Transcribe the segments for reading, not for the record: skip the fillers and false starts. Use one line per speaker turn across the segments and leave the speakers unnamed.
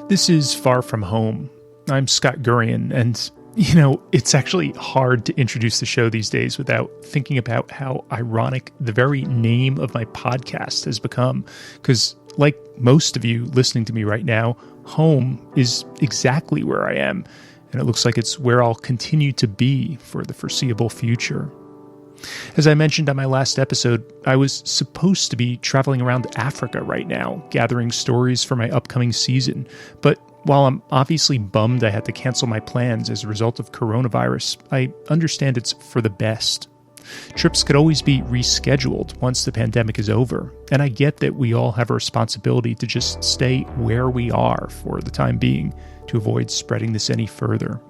This is Far From Home. I'm Scott Gurian, and, it's actually hard to introduce the show these days without thinking about how ironic the very name of my podcast has become. Because, like most of you listening to me right now, home is exactly where I am, and it looks like it's where I'll continue to be for the foreseeable future. As I mentioned on my last episode, I was supposed to be traveling around Africa right now, gathering stories for my upcoming season. But while I'm obviously bummed I had to cancel my plans as a result of coronavirus, I understand it's for the best. Trips could always be rescheduled once the pandemic is over, and I get that we all have a responsibility to just stay where we are for the time being to avoid spreading this any further.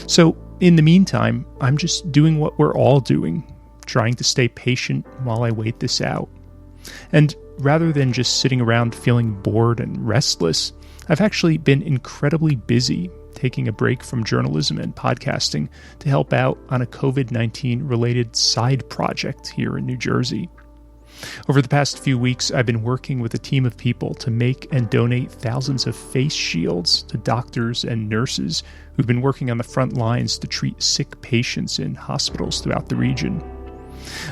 So, in the meantime, I'm just doing what we're all doing, trying to stay patient while I wait this out. And rather than just sitting around feeling bored and restless, I've actually been incredibly busy taking a break from journalism and podcasting to help out on a COVID-19 related side project here in New Jersey. Over the past few weeks, I've been working with a team of people to make and donate thousands of face shields to doctors and nurses who've been working on the front lines to treat sick patients in hospitals throughout the region.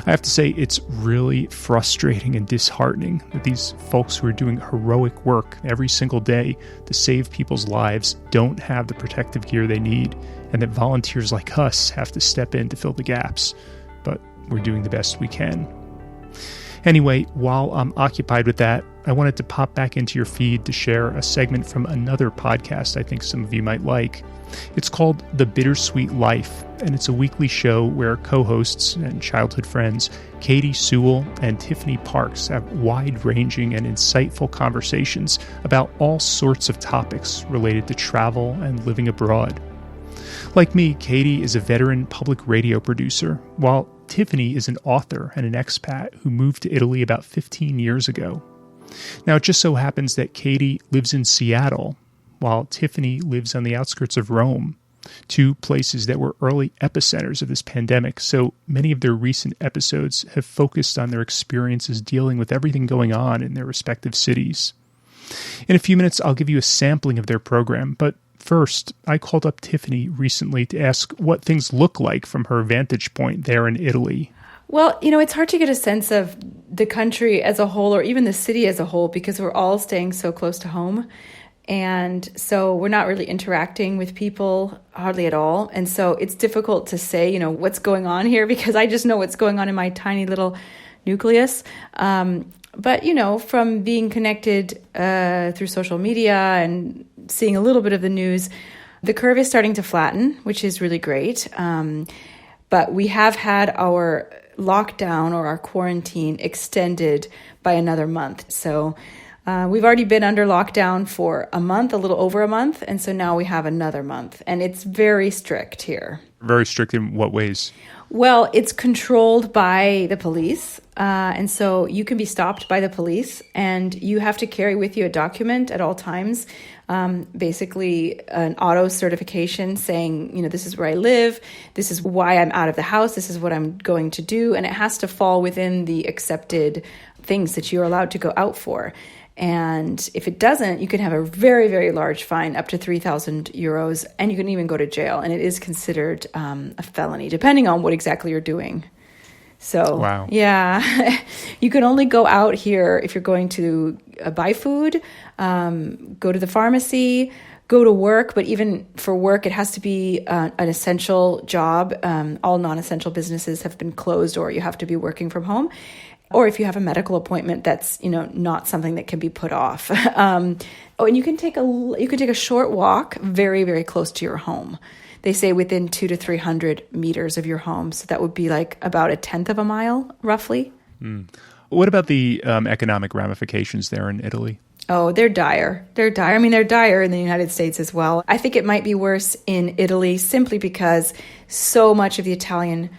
I have to say, it's really frustrating and disheartening that these folks who are doing heroic work every single day to save people's lives don't have the protective gear they need, and that volunteers like us have to step in to fill the gaps. But we're doing the best we can. Anyway, while I'm occupied with that, I wanted to pop back into your feed to share a segment from another podcast I think some of you might like. It's called The Bittersweet Life, and it's a weekly show where co-hosts and childhood friends Katie Sewell and Tiffany Parks have wide-ranging and insightful conversations about all sorts of topics related to travel and living abroad. Like me, Katie is a veteran public radio producer, while Tiffany is an author and an expat who moved to Italy about 15 years ago. Now, it just so happens that Katie lives in Seattle, while Tiffany lives on the outskirts of Rome, two places that were early epicenters of this pandemic, so many of their recent episodes have focused on their experiences dealing with everything going on in their respective cities. In a few minutes, I'll give you a sampling of their program, but first, I called up Tiffany recently to ask what things look like from her vantage point there in Italy.
Well, it's hard to get a sense of the country as a whole or even the city as a whole because we're all staying so close to home. And so we're not really interacting with people hardly at all. And so it's difficult to say, what's going on here because I just know what's going on in my tiny little nucleus. But, from being connected through social media and seeing a little bit of the news, the curve is starting to flatten, which is really great. But we have had our lockdown or our quarantine extended by another month. So we've already been under lockdown for a month, a little over a month. And so now we have another month. And it's very strict here.
Very strict in what ways?
Well, it's controlled by the police. And so you can be stopped by the police and you have to carry with you a document at all times. Basically an auto certification saying, this is where I live. This is why I'm out of the house. This is what I'm going to do. And it has to fall within the accepted things that you're allowed to go out for. And if it doesn't, you can have a very, very large fine, up to 3,000 euros, and you can even go to jail. And it is considered a felony, depending on what exactly you're doing. So,
wow.
Yeah, you can only go out here if you're going to buy food, go to the pharmacy, go to work. But even for work, it has to be an essential job. All non-essential businesses have been closed, or you have to be working from home. Or if you have a medical appointment, that's not something that can be put off. And you can take a short walk very, very close to your home. They say within 200 to 300 meters of your home, so that would be like about a tenth of a mile, roughly.
What about the economic ramifications there in Italy?
Oh, they're dire. They're dire. I mean, they're dire in the United States as well. I think it might be worse in Italy simply because so much of the Italian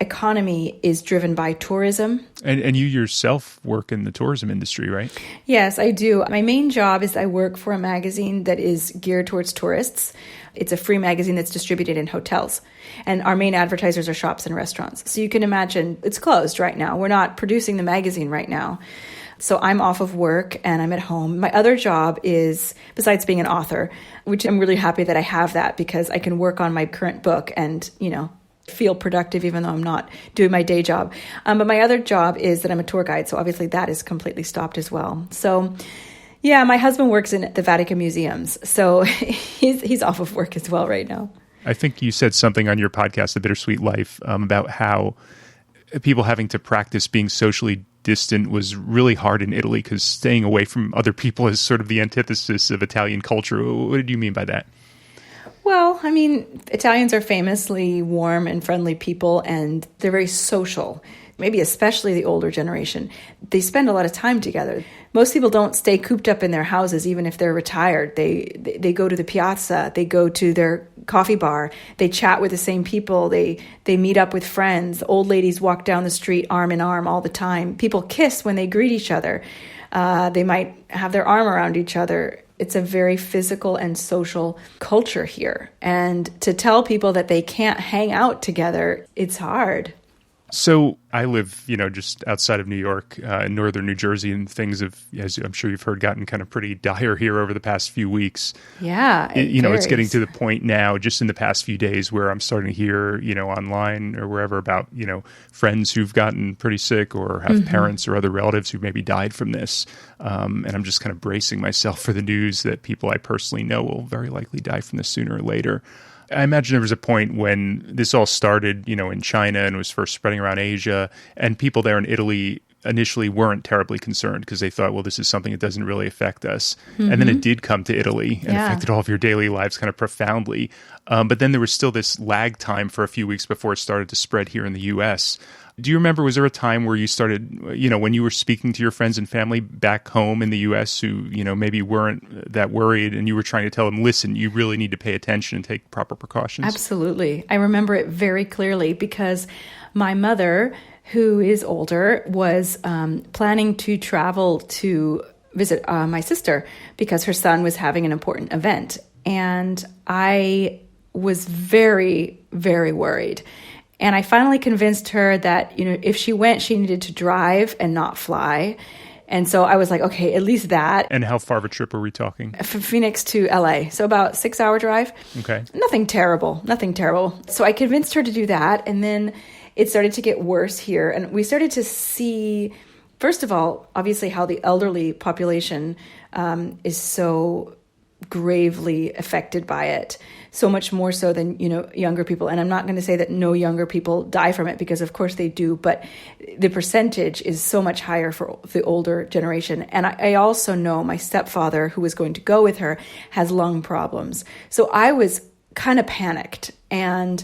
economy is driven by tourism.
And you yourself work in the tourism industry, right?
Yes, I do. My main job is I work for a magazine that is geared towards tourists. It's a free magazine that's distributed in hotels. And our main advertisers are shops and restaurants. So you can imagine it's closed right now. We're not producing the magazine right now. So I'm off of work and I'm at home. My other job is, besides being an author, which I'm really happy that I have that because I can work on my current book and, feel productive even though I'm not doing my day job. But my other job is that I'm a tour guide. So obviously that is completely stopped as well. So yeah, my husband works in the Vatican museums. So he's off of work as well right now.
I think you said something on your podcast, The Bittersweet Life, about how people having to practice being socially distant was really hard in Italy because staying away from other people is sort of the antithesis of Italian culture. What did you mean by that?
Well, I mean, Italians are famously warm and friendly people, and they're very social, maybe especially the older generation. They spend a lot of time together. Most people don't stay cooped up in their houses, even if they're retired. They go to the piazza, they go to their coffee bar, they chat with the same people, they meet up with friends. Old ladies walk down the street arm in arm all the time. People kiss when they greet each other. They might have their arm around each other. It's a very physical and social culture here. And to tell people that they can't hang out together, it's hard.
So I live, just outside of New York, in northern New Jersey, and things have, as I'm sure you've heard, gotten kind of pretty dire here over the past few weeks.
Yeah.
It's getting to the point now, just in the past few days, where I'm starting to hear, online or wherever about, friends who've gotten pretty sick or have parents or other relatives who maybe died from this. And I'm just kind of bracing myself for the news that people I personally know will very likely die from this sooner or later. I imagine there was a point when this all started, in China and was first spreading around Asia, and people there in Italy initially weren't terribly concerned because they thought, well, this is something that doesn't really affect us. And then it did come to Italy and affected all of your daily lives kind of profoundly. But then there was still this lag time for a few weeks before it started to spread here in the U.S. Do you remember, was there a time where you started, when you were speaking to your friends and family back home in the U.S. who, maybe weren't that worried and you were trying to tell them, listen, you really need to pay attention and take proper precautions?
Absolutely. I remember it very clearly because my mother, who is older, was planning to travel to visit my sister because her son was having an important event. And I was very, very worried. And I finally convinced her that, if she went, she needed to drive and not fly. And so I was like, okay, at least that.
And how far of a trip are we talking?
From Phoenix to LA. So about 6-hour drive.
Okay.
Nothing terrible. So I convinced her to do that. And then it started to get worse here. And we started to see, first of all, obviously how the elderly population is so gravely affected by it, so much more so than younger people. And I'm not going to say that no younger people die from it, because of course they do, but the percentage is so much higher for the older generation. And I also know my stepfather, who was going to go with her, has lung problems. So I was kind of panicked, and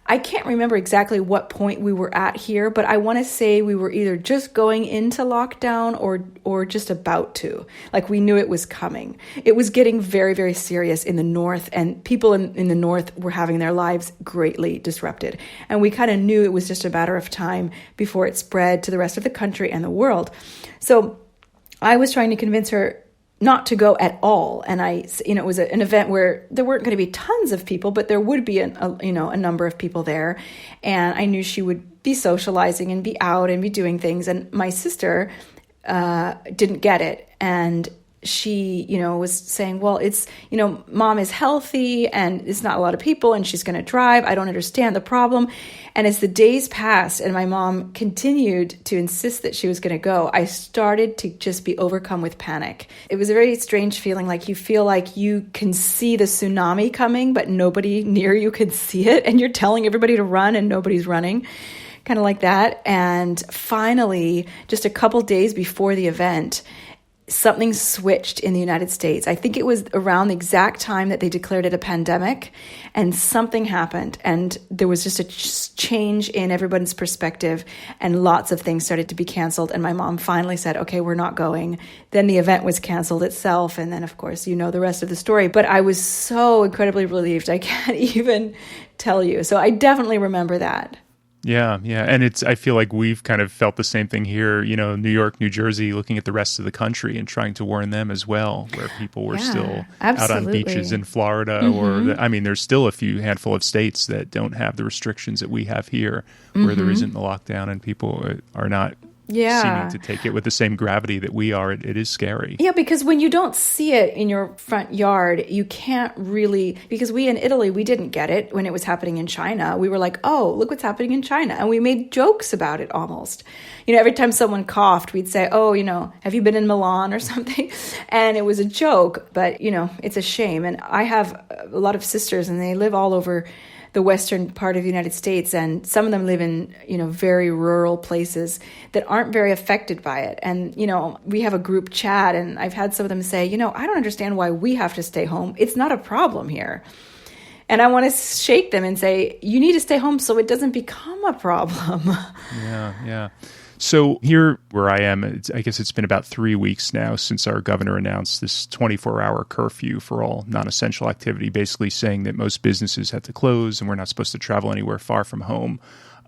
I can't remember exactly what point we were at here, but I want to say we were either just going into lockdown or just about to. Like, we knew it was coming. It was getting very, very serious in the north, and people in the north were having their lives greatly disrupted. And we kind of knew it was just a matter of time before it spread to the rest of the country and the world. So I was trying to convince her not to go at all. And it was an event where there weren't going to be tons of people, but there would be a number of people there. And I knew she would be socializing and be out and be doing things. And my sister didn't get it. And she, was saying, well, it's, mom is healthy and it's not a lot of people and she's going to drive. I don't understand the problem. And as the days passed and my mom continued to insist that she was going to go, I started to just be overcome with panic. It was a very strange feeling, like you feel like you can see the tsunami coming, but nobody near you could see it. And you're telling everybody to run and nobody's running, kind of like that. And finally, just a couple days before the event, something switched in the United States. I think it was around the exact time that they declared it a pandemic, and something happened, and there was just a change in everybody's perspective, and lots of things started to be canceled. And my mom finally said, okay, we're not going. Then the event was canceled itself. And then, of course, the rest of the story. But I was so incredibly relieved. I can't even tell you. So I definitely remember that.
Yeah. And I feel like we've kind of felt the same thing here, New York, New Jersey, looking at the rest of the country and trying to warn them as well, where people were still out on beaches in Florida there's still a handful of states that don't have the restrictions that we have here, where there isn't the lockdown and people are not
Yeah.
seeming to take it with the same gravity that we are. It is scary.
Yeah, because when you don't see it in your front yard, you can't really, because we in Italy, we didn't get it when it was happening in China. We were like, oh, look what's happening in China. And we made jokes about it almost. Every time someone coughed, we'd say, oh, have you been in Milan or something? And it was a joke, but, it's a shame. And I have a lot of sisters and they live all over the western part of the United States, and some of them live in, very rural places that aren't very affected by it. And, we have a group chat, and I've had some of them say, I don't understand why we have to stay home. It's not a problem here. And I want to shake them and say, you need to stay home so it doesn't become a problem.
Yeah. So here where I am, I guess it's been about 3 weeks now since our governor announced this 24-hour curfew for all non-essential activity, basically saying that most businesses had to close and we're not supposed to travel anywhere far from home.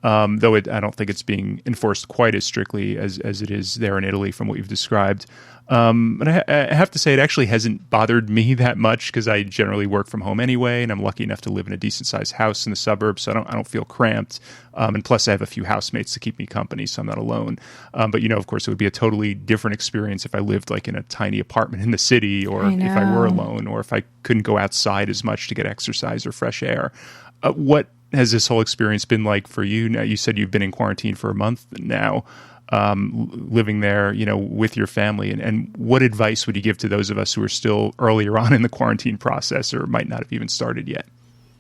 Though I don't think it's being enforced quite as strictly as it is there in Italy from what you've described. And I have to say it actually hasn't bothered me that much because I generally work from home anyway, and I'm lucky enough to live in a decent-sized house in the suburbs, so I don't feel cramped. And plus, I have a few housemates to keep me company, so I'm not alone. But of course, it would be a totally different experience if I lived like in a tiny apartment in the city, or if I were alone, or if I couldn't go outside as much to get exercise or fresh air. What has this whole experience been like for you? Now, you said you've been in quarantine for a month now. Living there, with your family, and what advice would you give to those of us who are still earlier on in the quarantine process or might not have even started yet?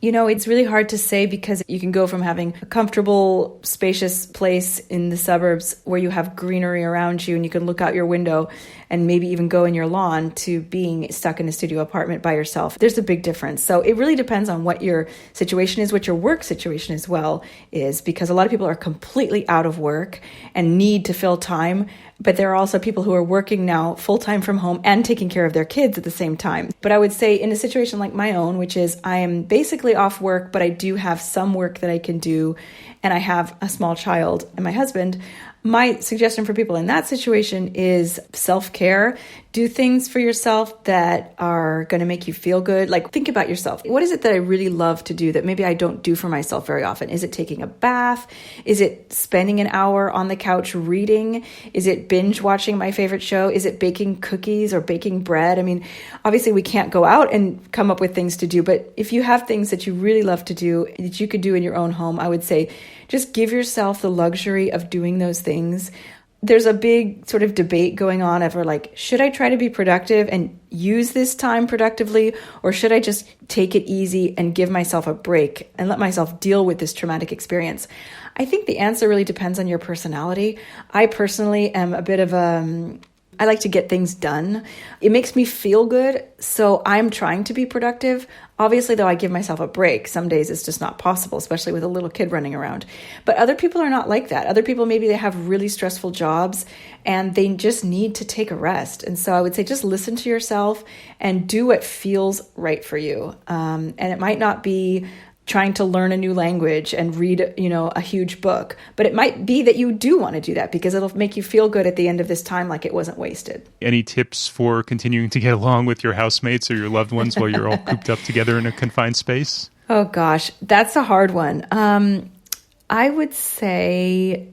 It's really hard to say because you can go from having a comfortable, spacious place in the suburbs where you have greenery around you and you can look out your window and maybe even go in your lawn to being stuck in a studio apartment by yourself. There's a big difference. So it really depends on what your situation is, what your work situation as well is, because a lot of people are completely out of work and need to fill time. But there are also people who are working now full-time from home and taking care of their kids at the same time. But I would say in a situation like my own, which is I am basically off work, but I do have some work that I can do, and I have a small child and my husband, my suggestion for people in that situation is self-care. Do things for yourself that are going to make you feel good. Like, think about yourself. What is it that I really love to do that maybe I don't do for myself very often? Is it taking a bath? Is it spending an hour on the couch reading? Is it binge watching my favorite show? Is it baking cookies or baking bread? I mean, obviously we can't go out and come up with things to do, but if you have things that you really love to do that you could do in your own home, I would say just give yourself the luxury of doing those things. There's a big sort of debate going on over like, should I try to be productive and use this time productively, or should I just take it easy and give myself a break and let myself deal with this traumatic experience? I think the answer really depends on your personality. I personally am a bit of I like to get things done. It makes me feel good, so I'm trying to be productive. Obviously, though, I give myself a break. Some days it's just not possible, especially with a little kid running around. But other people are not like that. Other people, maybe they have really stressful jobs and they just need to take a rest. And so I would say just listen to yourself and do what feels right for you. And it might not be trying to learn a new language and read, a huge book. But it might be that you do want to do that because it'll make you feel good at the end of this time, like it wasn't wasted. Any
tips for continuing to get along with your housemates or your loved ones while you're all cooped up together in a confined space?
Oh, gosh, that's a hard one. I would say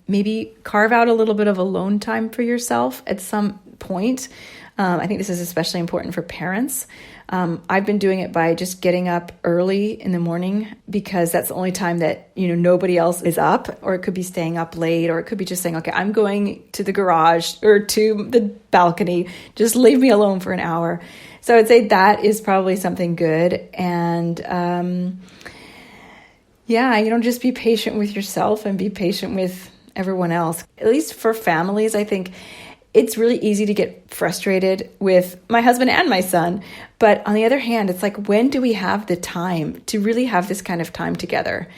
maybe carve out a little bit of alone time for yourself at some point. I think this is especially important for parents. I've been doing it by just getting up early in the morning because that's the only time that, nobody else is up, or it could be staying up late, or it could be just saying, okay, I'm going to the garage or to the balcony, just leave me alone for an hour. So I would say that is probably something good. And, just be patient with yourself and be patient with everyone else. At least for families, I think it's really easy to get frustrated with my husband and my son. But on the other hand, it's like, when do we have the time to really have this kind of time together?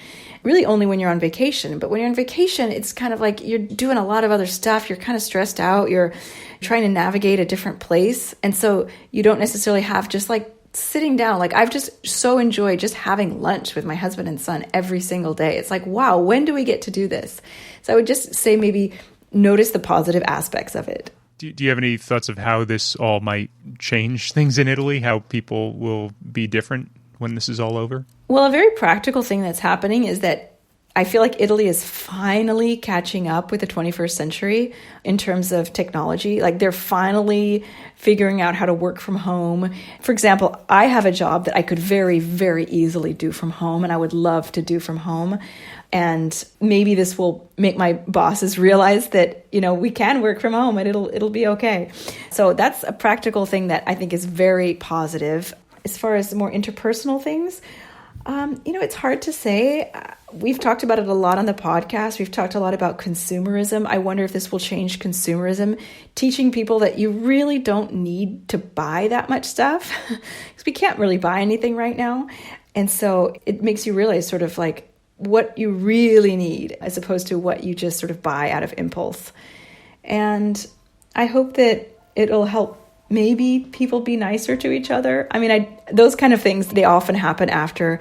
Really only when you're on vacation. But when you're on vacation, it's kind of like you're doing a lot of other stuff. You're kind of stressed out. You're trying to navigate a different place. And so you don't necessarily have just like sitting down. Like, I've just so enjoyed just having lunch with my husband and son every single day. It's like, wow, when do we get to do this? So I would just say maybe notice the positive aspects of it.
Do you have any thoughts of how this all might change things in Italy, how people will be different when this is all over?
Well, a very practical thing that's happening is that I feel like Italy is finally catching up with the 21st century in terms of technology. Like they're finally figuring out how to work from home. For example, I have a job that I could very, very easily do from home, and I would love to do from home. And maybe this will make my bosses realize that, we can work from home and it'll be okay. So that's a practical thing that I think is very positive. As far as more interpersonal things, it's hard to say. We've talked about it a lot on the podcast. We've talked a lot about consumerism. I wonder if this will change consumerism, teaching people that you really don't need to buy that much stuff because we can't really buy anything right now. And so it makes you realize sort of like what you really need as opposed to what you just sort of buy out of impulse. And I hope that it'll help maybe people be nicer to each other. I mean, those kind of things, they often happen after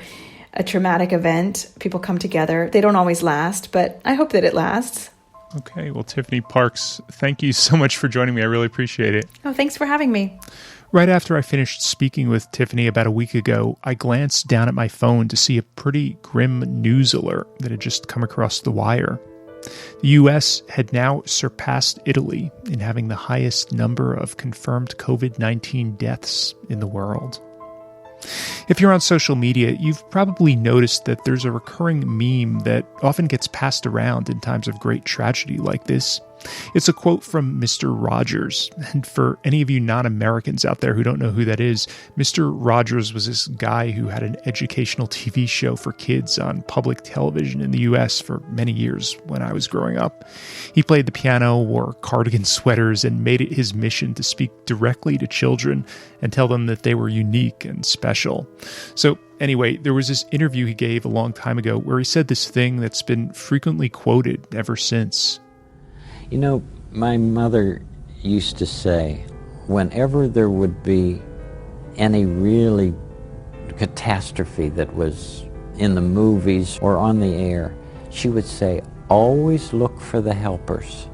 a traumatic event. People come together. They don't always last, but I hope that it lasts.
Okay. Well, Tiffany Parks, thank you so much for joining me. I really appreciate it.
Oh, thanks for having me.
Right after I finished speaking with Tiffany about a week ago, I glanced down at my phone to see a pretty grim news alert that had just come across the wire. The U.S. had now surpassed Italy in having the highest number of confirmed COVID-19 deaths in the world. If you're on social media, you've probably noticed that there's a recurring meme that often gets passed around in times of great tragedy like this. It's a quote from Mr. Rogers. And for any of you non-Americans out there who don't know who that is, Mr. Rogers was this guy who had an educational TV show for kids on public television in the U.S. for many years when I was growing up. He played the piano, wore cardigan sweaters, and made it his mission to speak directly to children and tell them that they were unique and special. So anyway, there was this interview he gave a long time ago where he said this thing that's been frequently quoted ever since.
My mother used to say, whenever there would be any really catastrophe that was in the movies or on the air, she would say, always look for the helpers.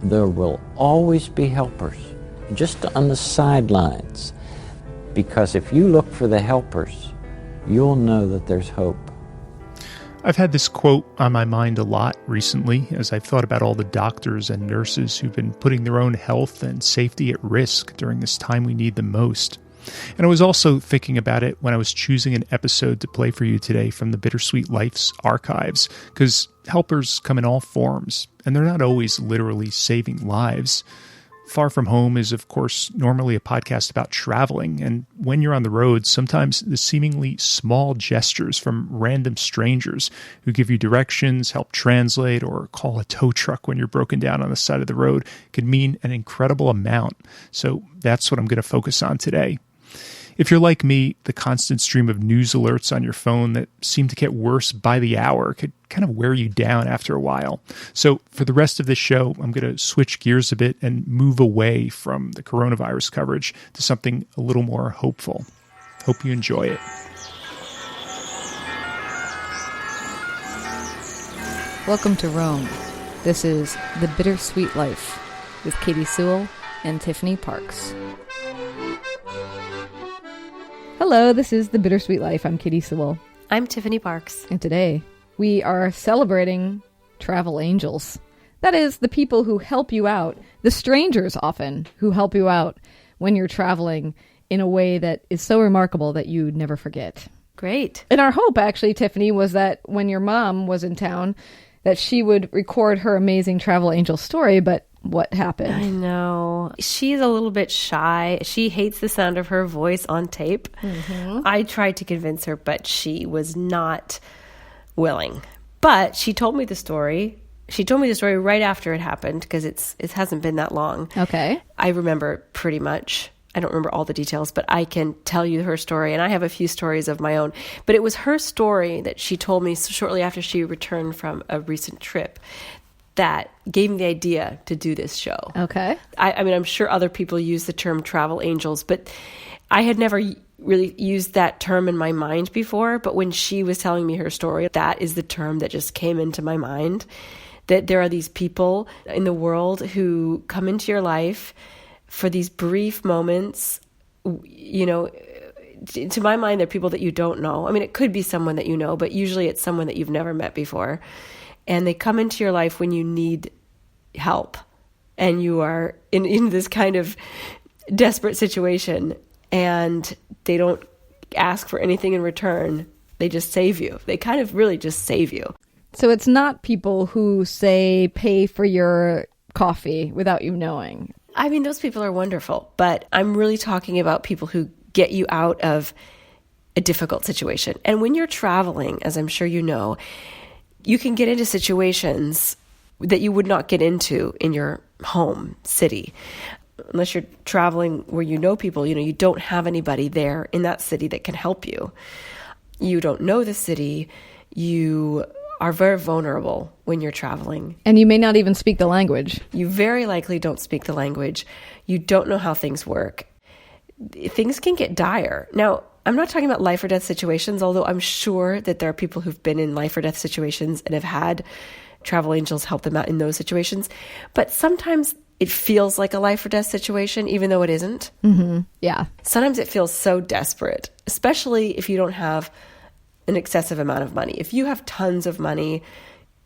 There will always be helpers, just on the sidelines. Because if you look for the helpers, you'll know that there's hope.
I've had this quote on my mind a lot recently as I've thought about all the doctors and nurses who've been putting their own health and safety at risk during this time we need them most. And I was also thinking about it when I was choosing an episode to play for you today from the Bittersweet Life's archives, because helpers come in all forms, and they're not always literally saving lives. Far From Home is, of course, normally a podcast about traveling, and when you're on the road, sometimes the seemingly small gestures from random strangers who give you directions, help translate, or call a tow truck when you're broken down on the side of the road can mean an incredible amount. So that's what I'm going to focus on today. If you're like me, the constant stream of news alerts on your phone that seem to get worse by the hour could kind of wear you down after a while. So for the rest of this show, I'm going to switch gears a bit and move away from the coronavirus coverage to something a little more hopeful. Hope you enjoy it.
Welcome to Rome. This is The Bittersweet Life with Katie Sewell and Tiffany Parks. Hello, this is The Bittersweet Life. I'm Katie Sewell.
I'm Tiffany Parks.
And today we are celebrating travel angels. That is, the people who help you out, the strangers often, who help you out when you're traveling in a way that is so remarkable that you'd never forget.
Great.
And our hope, actually, Tiffany, was that when your mom was in town, that she would record her amazing travel angel story, but what happened?
I know. She's a little bit shy. She hates the sound of her voice on tape. Mm-hmm. I tried to convince her, but she was not willing. But she told me the story. She told me the story right after it happened because it hasn't been that long.
Okay.
I remember pretty much. I don't remember all the details, but I can tell you her story, and I have a few stories of my own. But it was her story that she told me shortly after she returned from a recent trip that gave me the idea to do this show.
Okay.
I mean, I'm sure other people use the term travel angels, but I had never really used that term in my mind before. But when she was telling me her story, that is the term that just came into my mind, that there are these people in the world who come into your life for these brief moments, to my mind, they're people that you don't know. I mean, it could be someone that you know, but usually it's someone that you've never met before. And they come into your life when you need help and you are in this kind of desperate situation, and they don't ask for anything in return. They just save you. They kind of really just save you.
So it's not people who say pay for your coffee without you knowing.
I mean, those people are wonderful, but I'm really talking about people who get you out of a difficult situation. And when you're traveling, as I'm sure you know, you can get into situations that you would not get into in your home city. Unless you're traveling where you know people, you don't have anybody there in that city that can help you. You don't know the city. You are very vulnerable when you're traveling.
And you may not even speak the language.
You very likely don't speak the language. You don't know how things work. Things can get dire. Now, I'm not talking about life or death situations, although I'm sure that there are people who've been in life or death situations and have had travel angels help them out in those situations. But sometimes it feels like a life or death situation, even though it isn't.
Mm-hmm. Yeah.
Sometimes it feels so desperate, especially if you don't have an excessive amount of money. If you have tons of money,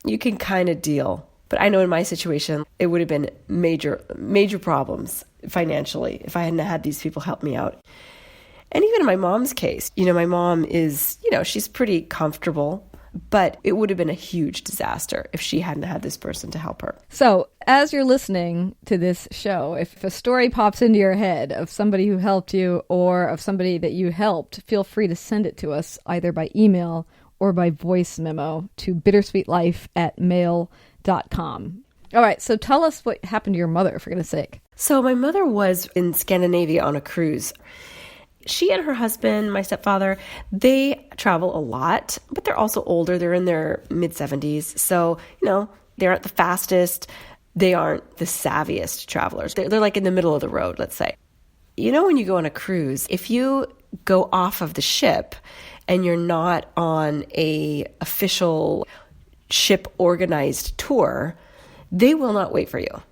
you can kind of deal. But I know in my situation, it would have been major problems financially if I hadn't had these people help me out. And even in my mom's case, my mom is, she's pretty comfortable, but it would have been a huge disaster if she hadn't had this person to help her.
So as you're listening to this show, if a story pops into your head of somebody who helped you or of somebody that you helped, feel free to send it to us either by email or by voice memo to bittersweetlife@mail.com. All right, so tell us what happened to your mother, for goodness sake.
So my mother was in Scandinavia on a cruise. She and her husband, my stepfather, they travel a lot, but they're also older. They're in their mid-70s. So, they aren't the fastest. They aren't the savviest travelers. They're like in the middle of the road, let's say. When you go on a cruise, if you go off of the ship and you're not on a official ship organized tour, they will not wait for you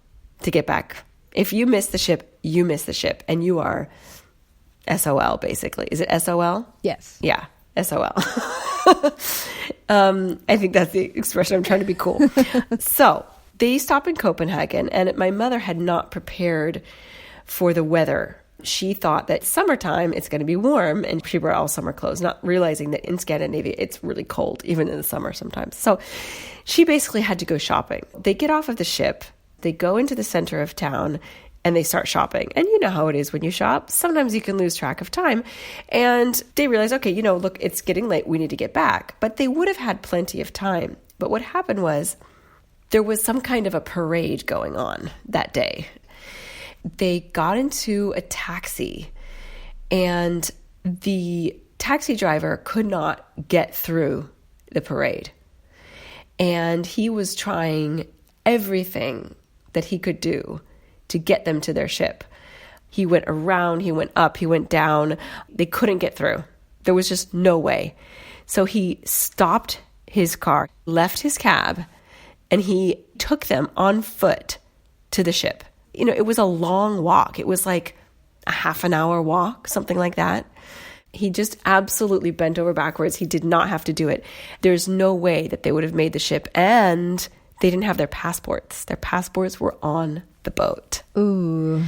to get back. If you miss the ship, you miss the ship, and you are SOL, basically. Is it SOL?
Yes.
Yeah, SOL. I think that's the expression. I'm trying to be cool. So they stopped in Copenhagen, and my mother had not prepared for the weather. She thought that summertime, it's going to be warm, and she brought all summer clothes, not realizing that in Scandinavia, it's really cold, even in the summer sometimes. So she basically had to go shopping. They get off of the ship, they go into the center of town, and they start shopping. And you know how it is when you shop. Sometimes you can lose track of time. And they realize, okay, look, it's getting late. We need to get back. But they would have had plenty of time. But what happened was there was some kind of a parade going on that day. They got into a taxi, and the taxi driver could not get through the parade. And he was trying everything that he could do to get them to their ship. He went around, he went up, he went down. They couldn't get through. There was just no way. So he stopped his car, left his cab, and he took them on foot to the ship. It was a long walk. It was like a half an hour walk, something like that. He just absolutely bent over backwards. He did not have to do it. There's no way that they would have made the ship, and they didn't have their passports. Their passports were on the boat.
Ooh.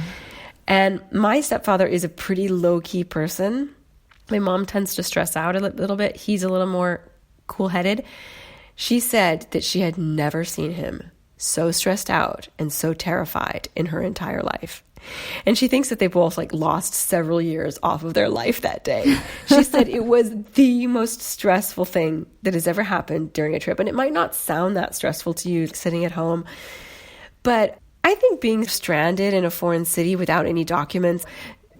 And my stepfather is a pretty low-key person. My mom tends to stress out a little bit. He's a little more cool-headed. She said that she had never seen him so stressed out and so terrified in her entire life. And she thinks that they both lost several years off of their life that day. She said it was the most stressful thing that has ever happened during a trip. And it might not sound that stressful to you sitting at home, but I think being stranded in a foreign city without any documents,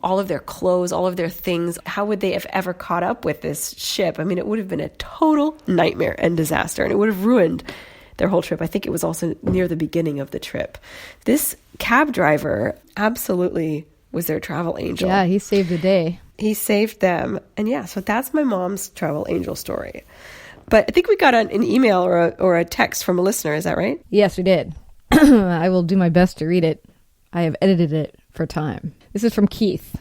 all of their clothes, all of their things, how would they have ever caught up with this ship? I mean, it would have been a total nightmare and disaster, and it would have ruined their whole trip. I think it was also near the beginning of the trip. This cab driver absolutely was their travel angel.
Yeah, he saved the day.
He saved them. And yeah, so that's my mom's travel angel story. But I think we got an email or a text from a listener. Is that right?
Yes, we did. I will do my best to read it. I have edited it for time. This is from Keith.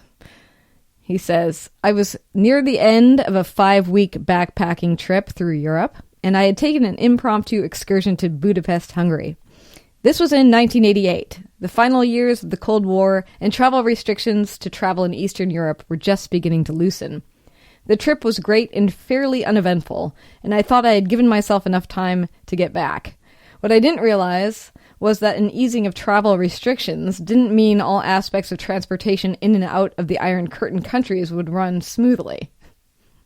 He says, I was near the end of a 5-week backpacking trip through Europe, and I had taken an impromptu excursion to Budapest, Hungary. This was in 1988. The final years of the Cold War, and travel restrictions to travel in Eastern Europe were just beginning to loosen. The trip was great and fairly uneventful, and I thought I had given myself enough time to get back. What I didn't realize was that an easing of travel restrictions didn't mean all aspects of transportation in and out of the Iron Curtain countries would run smoothly.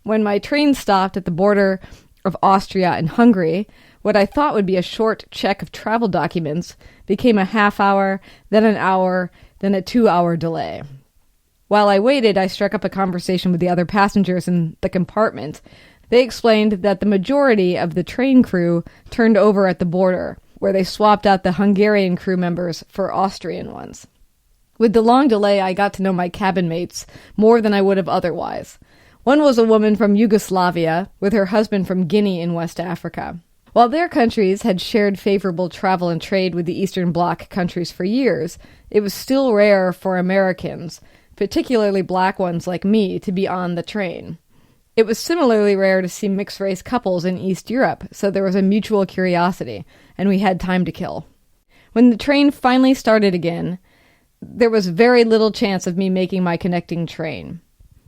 When my train stopped at the border of Austria and Hungary, what I thought would be a short check of travel documents became a half-hour, then an hour, then a 2-hour delay. While I waited, I struck up a conversation with the other passengers in the compartment. They explained that the majority of the train crew turned over at the border, where they swapped out the Hungarian crew members for Austrian ones. With the long delay, I got to know my cabin mates more than I would have otherwise. One was a woman from Yugoslavia, with her husband from Guinea in West Africa. While their countries had shared favorable travel and trade with the Eastern Bloc countries for years, it was still rare for Americans, particularly black ones like me, to be on the train. It was similarly rare to see mixed-race couples in East Europe, so there was a mutual curiosity, and we had time to kill. When the train finally started again, there was very little chance of me making my connecting train.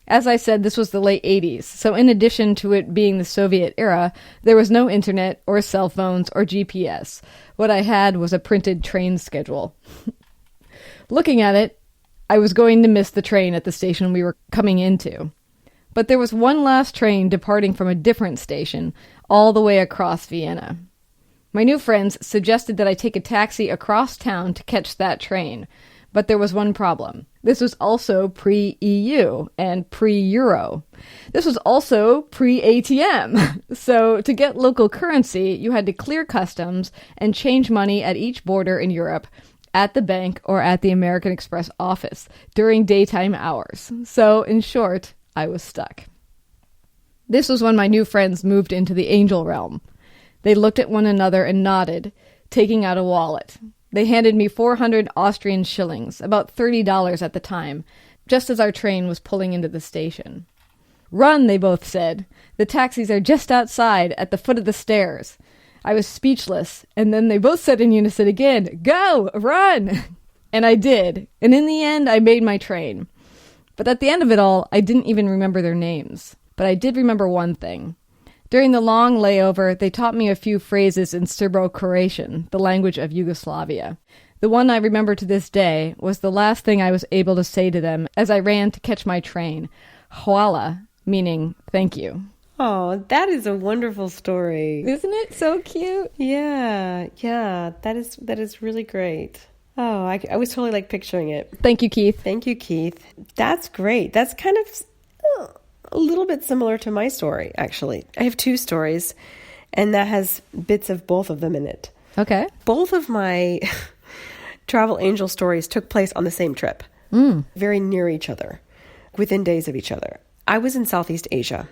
As I said, this was the late 80s, so in addition to it being the Soviet era, there was no internet or cell phones or GPS. What I had was a printed train schedule. Looking at it, I was going to miss the train at the station we were coming into. But there was one last train departing from a different station, all the way across Vienna. My new friends suggested that I take a taxi across town to catch that train, but there was one problem. This was also pre-EU and pre-Euro. This was also pre-ATM. So to get local currency, you had to clear customs and change money at each border in Europe, at the bank or at the American Express office during daytime hours. So, in short, I was stuck. This was when my new friends moved into the angel realm. They looked at one another and nodded, taking out a wallet. They handed me 400 Austrian shillings, about $30 at the time, just as our train was pulling into the station. "Run," they both said. "The taxis are just outside, at the foot of the stairs." I was speechless, and then they both said in unison again, "Go! Run!" And I did, and in the end I made my train. But at the end of it all, I didn't even remember their names. But I did remember one thing. During the long layover, they taught me a few phrases in Serbo-Croatian, the language of Yugoslavia. The one I remember to this day was the last thing I was able to say to them as I ran to catch my train. Hvala, meaning thank you.
Oh, that is a wonderful story.
Isn't it so cute?
Yeah, that is really great. Oh, I was totally like picturing it.
Thank you, Keith.
Thank you, Keith. That's great. That's kind of a little bit similar to my story, actually. I have 2 stories, and that has bits of both of them in it.
Okay.
Both of my travel angel stories took place on the same trip, very near each other, within days of each other. I was in Southeast Asia.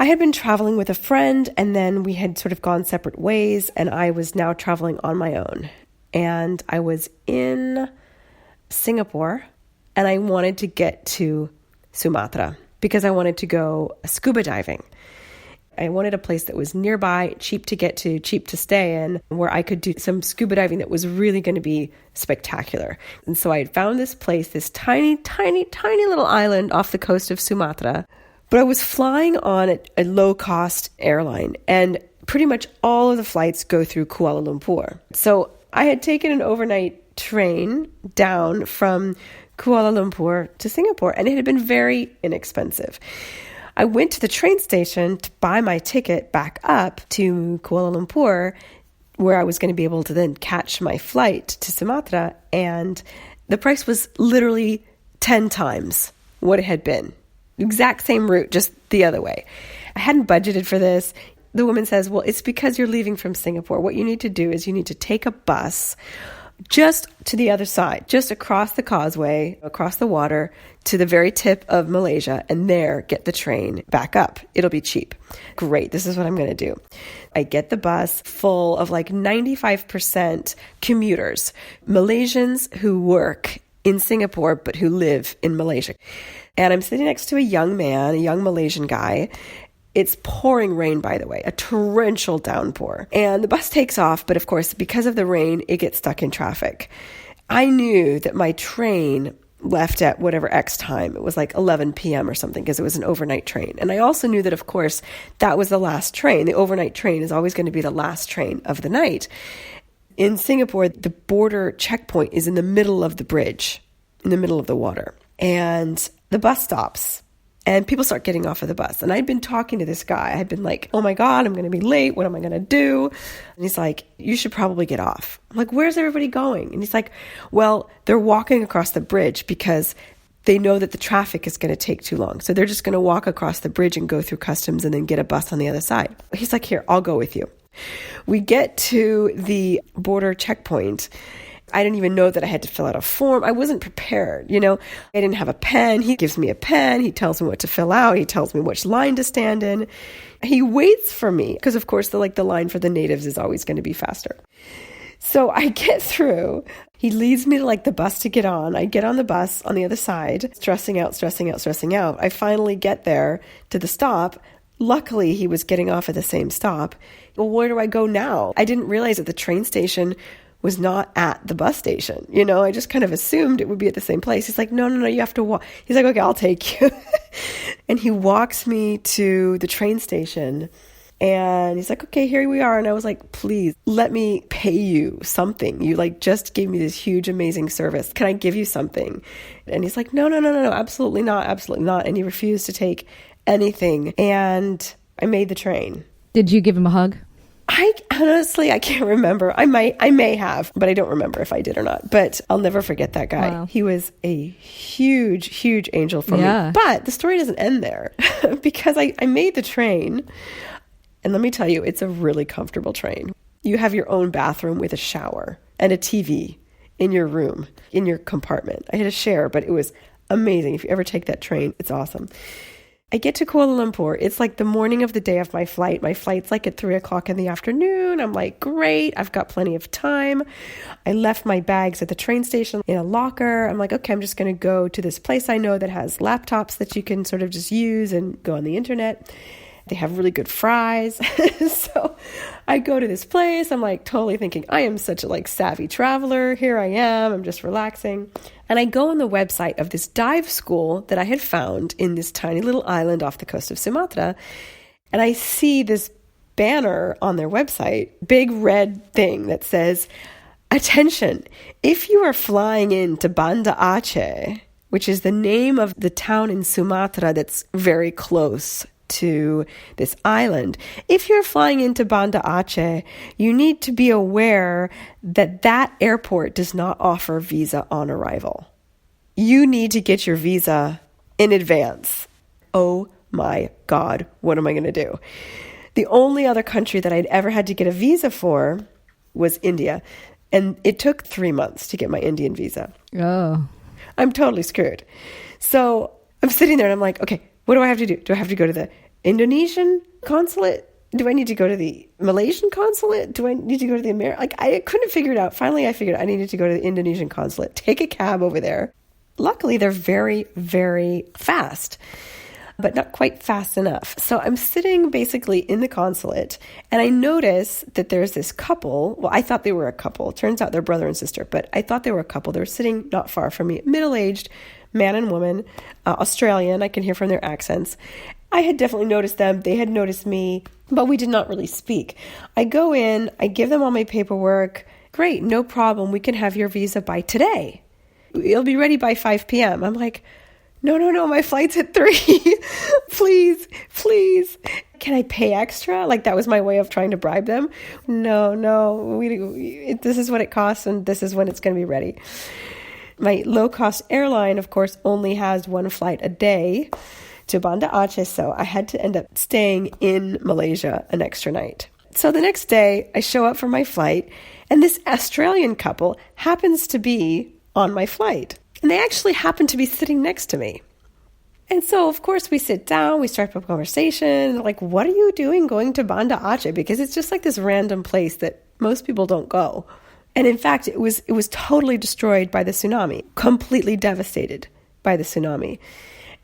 I had been traveling with a friend, and then we had sort of gone separate ways, and I was now traveling on my own. And I was in Singapore, and I wanted to get to Sumatra because I wanted to go scuba diving. I wanted a place that was nearby, cheap to get to, cheap to stay in, where I could do some scuba diving that was really going to be spectacular. And so I had found this place, this tiny, tiny, tiny little island off the coast of Sumatra. But I was flying on a low-cost airline, and pretty much all of the flights go through Kuala Lumpur. So I had taken an overnight train down from Kuala Lumpur to Singapore, and it had been very inexpensive. I went to the train station to buy my ticket back up to Kuala Lumpur, where I was going to be able to then catch my flight to Sumatra, and the price was literally 10 times what it had been. Exact same route, just the other way. I hadn't budgeted for this. The woman says, well, it's because you're leaving from Singapore. What you need to do is you need to take a bus just to the other side, just across the causeway, across the water to the very tip of Malaysia, and there get the train back up. It'll be cheap. Great. This is what I'm going to do. I get the bus full of like 95% commuters, Malaysians who work in Singapore but who live in Malaysia.
And I'm sitting next to a young man, a young Malaysian guy. It's pouring rain, by the way, a torrential downpour. And the bus takes off, but of course, because of the rain, it gets stuck in traffic. I knew that my train left at whatever X time. It was like 11 p.m. or something because it was an overnight train. And I also knew that, of course, that was the last train. The overnight train is always going to be the last train of the night. In Singapore, the border checkpoint is in the middle of the bridge, in the middle of the water. And the bus stops and people start getting off of the bus. And I'd been talking to this guy. I'd been like, oh my God, I'm going to be late. What am I going to do? And he's like, you should probably get off. I'm like, where's everybody going? And he's like, well, they're walking across the bridge because they know that the traffic is going to take too long. So they're just going to walk across the bridge and go through customs and then get a bus on the other side. He's like, here, I'll go with you. We get to the border checkpoint. I didn't even know that I had to fill out a form. I wasn't prepared, I didn't have a pen. He gives me a pen. He tells me what to fill out. He tells me which line to stand in. He waits for me because, of course, the line for the natives is always going to be faster. So I get through. He leads me to the bus to get on. I get on the bus on the other side, stressing out. I finally get there to the stop. Luckily, he was getting off at the same stop. Well, where do I go now? I didn't realize that the train station was not at the bus station. I just kind of assumed it would be at the same place. He's like, no, you have to walk. He's like, okay, I'll take you. And he walks me to the train station and he's like, okay, here we are. And I was like, please let me pay you something. You just gave me this huge, amazing service. Can I give you something? And he's like, no, absolutely not. And he refused to take anything. And I made the train.
Did you give him a hug?
I can't remember. I may have, but I don't remember if I did or not. But I'll never forget that guy.
Wow.
He was a huge, huge angel for me. But the story doesn't end there because I made the train. And let me tell you, it's a really comfortable train. You have your own bathroom with a shower and a TV in your room, in your compartment. I had a share, but it was amazing. If you ever take that train, it's awesome. I get to Kuala Lumpur. It's the morning of the day of my flight. My flight's at 3:00 in the afternoon. I'm like, great. I've got plenty of time. I left my bags at the train station in a locker. I'm like, okay, I'm just going to go to this place I know that has laptops that you can sort of just use and go on the internet. They have really good fries. So I go to this place. I'm totally thinking, I am such a savvy traveler. Here I am. I'm just relaxing. And I go on the website of this dive school that I had found in this tiny little island off the coast of Sumatra. And I see this banner on their website, big red thing that says, attention, if you are flying into Banda Aceh, which is the name of the town in Sumatra that's very close to this island. If you're flying into Banda Aceh, you need to be aware that that airport does not offer visa on arrival. You need to get your visa in advance. Oh my God, what am I going to do? The only other country that I'd ever had to get a visa for was India. And it took 3 months to get my Indian visa.
Oh.
I'm totally screwed. So I'm sitting there and I'm like, okay, what do I have to do? Do I have to go to the Indonesian consulate? Do I need to go to the Malaysian consulate? Do I need to go to the American? I couldn't figure it out. Finally, I figured I needed to go to the Indonesian consulate, take a cab over there. Luckily, they're very, very fast, but not quite fast enough. So I'm sitting basically in the consulate and I notice that there's this couple. Well, I thought they were a couple. Turns out they're brother and sister, but I thought they were a couple. They were sitting not far from me, middle-aged man and woman, Australian. I can hear from their accents. I had definitely noticed them. They had noticed me, but we did not really speak. I go in, I give them all my paperwork. Great, no problem. We can have your visa by today. It'll be ready by 5 p.m. I'm like, no, my flight's at 3. Please. Can I pay extra? That was my way of trying to bribe them. No, this is what it costs and this is when it's going to be ready. My low-cost airline, of course, only has one flight a day to Banda Aceh, so I had to end up staying in Malaysia an extra night. So the next day, I show up for my flight, and this Australian couple happens to be on my flight. And they actually happen to be sitting next to me. And so, of course, we sit down, we start up a conversation, what are you doing going to Banda Aceh? Because it's just this random place that most people don't go. And in fact, it was totally destroyed by the tsunami, completely devastated by the tsunami.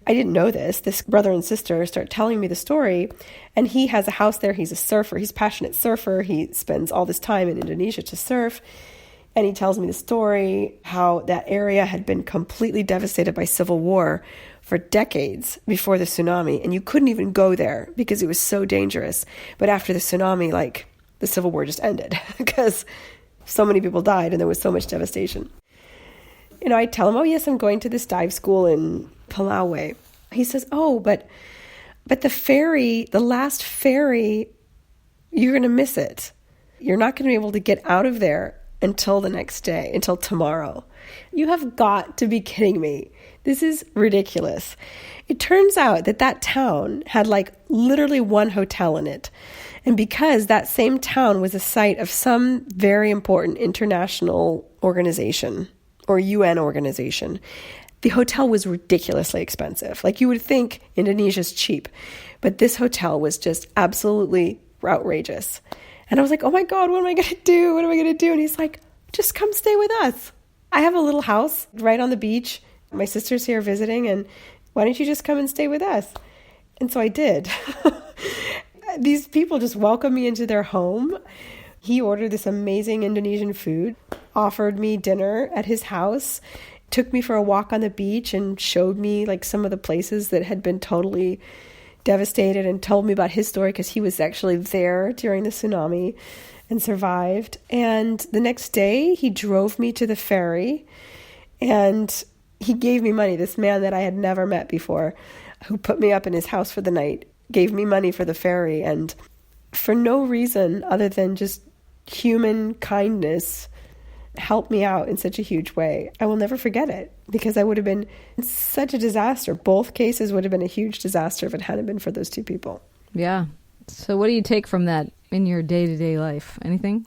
I didn't know this. This brother and sister start telling me the story, and he has a house there. He's a surfer. He's a passionate surfer. He spends all this time in Indonesia to surf. And he tells me the story, how that area had been completely devastated by civil war for decades before the tsunami. And you couldn't even go there because it was so dangerous. But after the tsunami, like, the civil war just ended because so many people died and there was so much devastation. You know, I tell him, oh, yes, I'm going to this dive school in Palau. He says, oh, but the ferry, the last ferry, you're going to miss it. You're not going to be able to get out of there until the next day, until tomorrow. You have got to be kidding me. This is ridiculous. It turns out that that town had like literally one hotel in it. And because that same town was a site of some very important international organization or UN organization, the hotel was ridiculously expensive. Like, you would think Indonesia's cheap, but this hotel was just absolutely outrageous. And I was like, oh my God, what am I going to do? What am I going to do? And he's like, just come stay with us. I have a little house right on the beach. My sister's here visiting, and why don't you just come and stay with us? And so I did. These people just welcomed me into their home. He ordered this amazing Indonesian food, offered me dinner at his house, took me for a walk on the beach and showed me like some of the places that had been totally devastated, and told me about his story because he was actually there during the tsunami and survived. And the next day he drove me to the ferry and he gave me money. This man that I had never met before, who put me up in his house for the night, gave me money for the ferry. And for no reason other than just human kindness, helped me out in such a huge way. I will never forget it, because I would have been such a disaster. Both cases would have been a huge disaster if it hadn't been for those two people.
Yeah. So what do you take from that in your day-to-day life? Anything?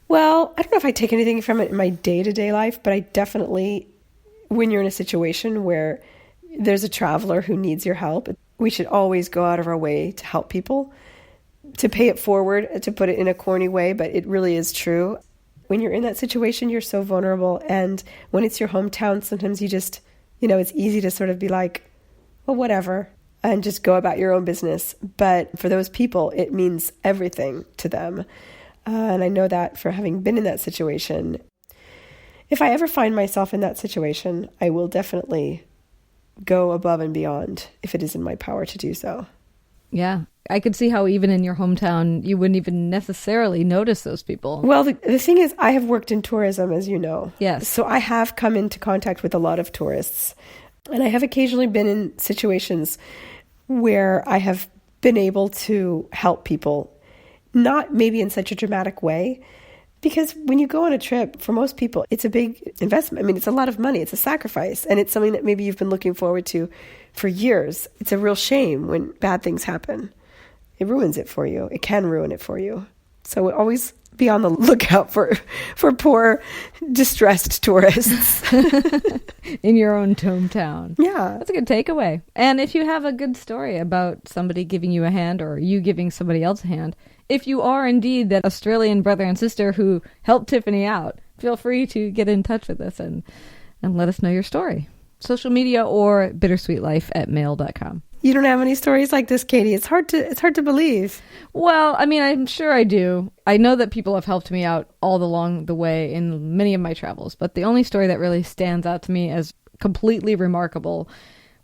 Well, I don't know if I take anything from it in my day-to-day life, but I definitely, when you're in a situation where there's a traveler who needs your help, we should always go out of our way to help people, to pay it forward, to put it in a corny way, but it really is true. When you're in that situation, you're so vulnerable. And when it's your hometown, sometimes you just, it's easy to sort of be like, well, whatever, and just go about your own business. But for those people, it means everything to them. And I know that for having been in that situation. If I ever find myself in that situation, I will definitely go above and beyond if it is in my power to do so.
Yeah. I could see how even in your hometown, you wouldn't even necessarily notice those people.
Well, the thing is, I have worked in tourism, as you know.
Yes.
So I have come into contact with a lot of tourists. And I have occasionally been in situations where I have been able to help people, not maybe in such a dramatic way, because when you go on a trip, for most people, it's a big investment. I mean, it's a lot of money. It's a sacrifice. And it's something that maybe you've been looking forward to for years. It's a real shame when bad things happen. It ruins it for you. It can ruin it for you. So always be on the lookout for poor, distressed tourists.
In your own hometown.
Yeah.
That's a good takeaway. And if you have a good story about somebody giving you a hand or you giving somebody else a hand, if you are indeed that Australian brother and sister who helped Tiffany out, feel free to get in touch with us and let us know your story. Social media or bittersweetlife@mail.com.
You don't have any stories like this, Katie. It's hard to believe.
Well, I mean, I'm sure I do. I know that people have helped me out all along the way in many of my travels, but the only story that really stands out to me as completely remarkable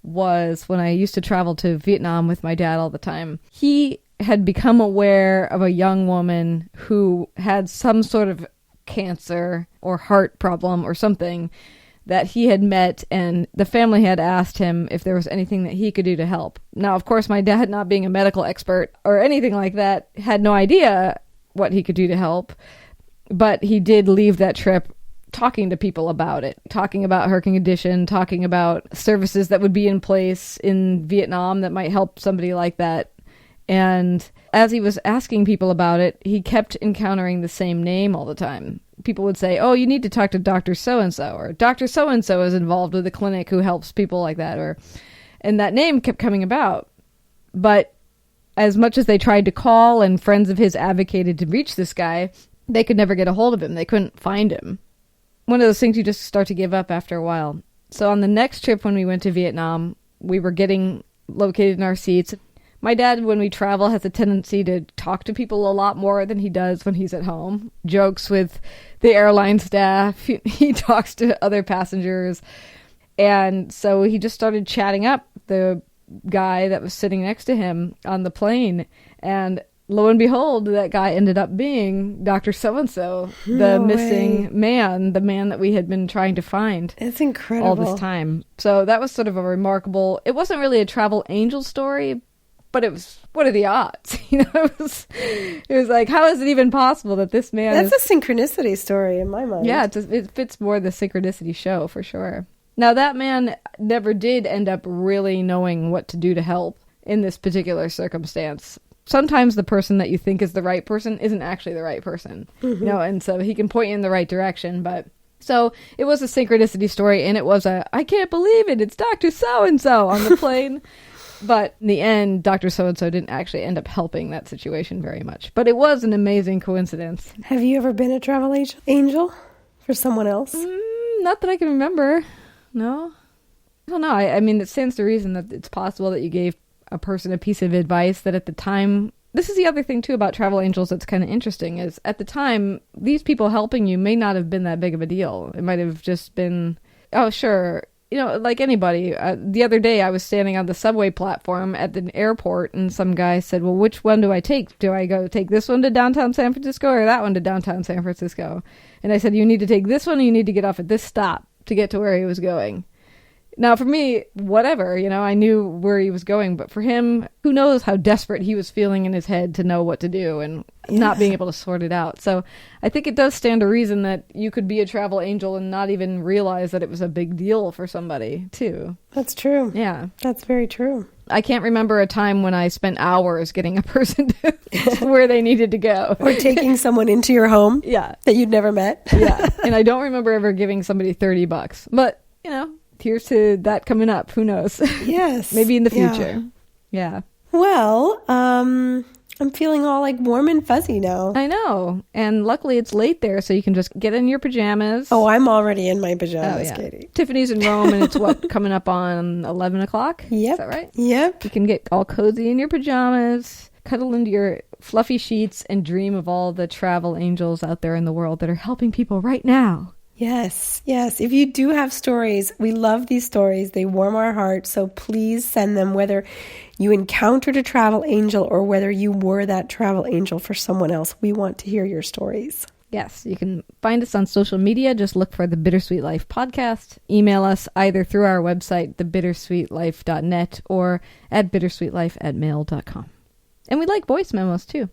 was when I used to travel to Vietnam with my dad all the time. He had become aware of a young woman who had some sort of cancer or heart problem or something that he had met, and the family had asked him if there was anything that he could do to help. Now, of course, my dad, not being a medical expert or anything like that, had no idea what he could do to help, but he did leave that trip talking to people about it, talking about her condition, talking about services that would be in place in Vietnam that might help somebody like that. And as he was asking people about it, he kept encountering the same name all the time. People would say, oh, you need to talk to Dr. So-and-so, or Dr. So-and-so is involved with a clinic who helps people like that, and that name kept coming about. But as much as they tried to call and friends of his advocated to reach this guy, they could never get a hold of him. They couldn't find him. One of those things you just start to give up after a while. So on the next trip when we went to Vietnam, we were getting located in our seats. My dad, when we travel, has a tendency to talk to people a lot more than he does when he's at home. Jokes with the airline staff. He talks to other passengers. And so he just started chatting up the guy that was sitting next to him on the plane. And lo and behold, that guy ended up being Dr. So-and-so, the missing man, the man that we had been trying to find.
It's incredible.
All this time. So that was sort of a remarkable, it wasn't really a travel angel story, but it was, what are the odds? It was like, how is it even possible that this man
That's a synchronicity story in my mind.
Yeah, it fits more the synchronicity show for sure. Now, that man never did end up really knowing what to do to help in this particular circumstance. Sometimes the person that you think is the right person isn't actually the right person, and so he can point you in the right direction. But so it was a synchronicity story, and it was I can't believe it, it's Dr. So-and-so on the plane. But in the end, Dr. So-and-so didn't actually end up helping that situation very much. But it was an amazing coincidence.
Have you ever been a travel angel for someone else?
Not that I can remember. No. I don't know. I mean, it stands to reason that it's possible that you gave a person a piece of advice that at the time... This is the other thing, too, about travel angels that's kind of interesting, is at the time, these people helping you may not have been that big of a deal. It might have just been, oh, sure, like anybody. The other day, I was standing on the subway platform at the airport, and some guy said, well, which one do I take? Do I go take this one to downtown San Francisco or that one to downtown San Francisco? And I said, you need to take this one, and you need to get off at this stop to get to where he was going. Now, for me, whatever, I knew where he was going, but for him, who knows how desperate he was feeling in his head to know what to do and not being able to sort it out. So I think it does stand to reason that you could be a travel angel and not even realize that it was a big deal for somebody, too.
That's true.
Yeah.
That's very true.
I can't remember a time when I spent hours getting a person to where they needed to go.
Or taking someone into your home
that
you'd never met.
Yeah. And I don't remember ever giving somebody $30. But, here's to that coming up. Who knows?
Yes.
Maybe in the future. Yeah.
Well, I'm feeling all like warm and fuzzy now.
I know. And luckily it's late there, so you can just get in your pajamas.
Oh, I'm already in my pajamas, Katie.
Tiffany's in Rome, and it's coming up on 11 o'clock?
Yep.
Is that right?
Yep.
You can get all cozy in your pajamas, cuddle into your fluffy sheets, and dream of all the travel angels out there in the world that are helping people right now.
Yes. If you do have stories, we love these stories. They warm our hearts. So please send them, whether you encountered a travel angel or whether you were that travel angel for someone else. We want to hear your stories.
Yes, you can find us on social media. Just look for the Bittersweet Life podcast. Email us either through our website, thebittersweetlife.net, or at bittersweetlife@mail.com. And we like voice memos too.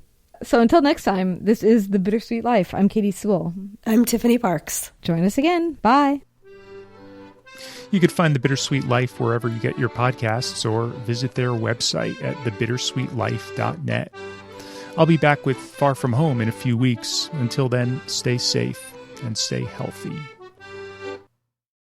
So until next time, this is The Bittersweet Life. I'm Katie Sewell.
I'm Tiffany Parks.
Join us again. Bye.
You could find The Bittersweet Life wherever you get your podcasts or visit their website at thebittersweetlife.net. I'll be back with Far From Home in a few weeks. Until then, stay safe and stay healthy.